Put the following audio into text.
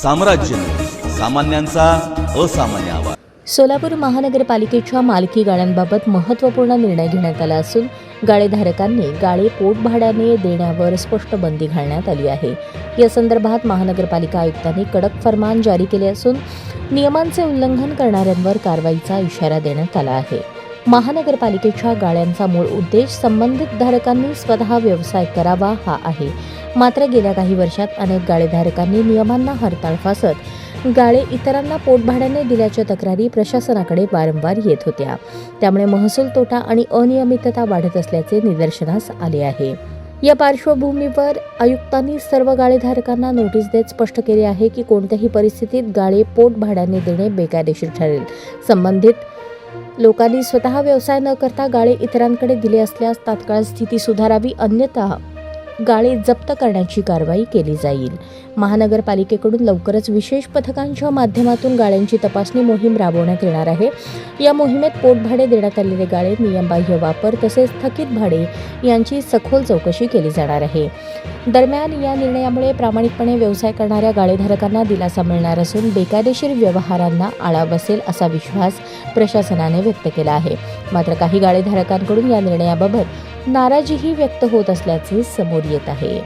साम्राज्य सामान्यांचा असामान्य आवाज। सोलापूर महानगरपालिकेच्या मालकी गाळ्यांबाबत महत्त्वपूर्ण निर्णय घेण्यात आला असून गाळेधारकांनी गाळे पोटभाड्याने देण्यावर स्पष्ट बंदी घालण्यात आली आहे। या संदर्भात महानगरपालिका आयुक्तांनी कडक फरमान जारी केले असून नियमांचे उल्लंघन करणाऱ्यांवर कारवाईचा इशारा देण्यात आला आहे। महानगरपालिकेच्या गाळ्यांचा मूळ उद्देश संबंधित धारकांनी स्वतः व्यवसाय करावा हा आहे। मात्र गेल्या काही वर्षात अनेक गाळेधारकांनी नियमांना हरताळ फासत गाळे इतरांना पोटभाड्याने दिल्याच्या तक्रारी प्रशासनाकडे वारंवार येत होत्या। त्यामुळे महसूल तोटा आणि अनियमितता वाढत असल्याचे निदर्शनास आले आहे। या पार्श्वभूमीवर आयुक्तांनी सर्व गाळेधारकांना नोटीस देत स्पष्ट केले आहे की कोणत्याही परिस्थितीत गाळे पोटभाड्याने देणे बेकायदेशीर ठरेल। संबंधित लोकांनी स्वतः व्यवसाय न करता गाळे इतरांकडे दिले असल्यास तात्काळ स्थिती सुधारावी, अन्यथा गाळे जप्त करण्याची कारवाई केली जाईल। महानगरपालिकेकडून लवकरच विशेष पथकांच्या माध्यमातून गाळ्यांची तपासणी मोहीम राबवण्यात येणार आहे। या मोहिमेत पोटभाडे देण्यात आलेले गाळे, नियमबाह्य वापर तसेच थकीत भाडे यांची सखोल चौकशी केली जाणार आहे। दरम्यान या निर्णयामुळे प्रामाणिकपणे व्यवसाय करणाऱ्या गाळेधारकांना दिलासा मिळणार असून बेकायदेशीर व्यवहारांना आळा बसेल असा विश्वास प्रशासनाने व्यक्त केला आहे। मात्र काही गाळेधारकांकडून या निर्णयाबाबत नाराजीही व्यक्त होत असल्याचे समोर येत आहे।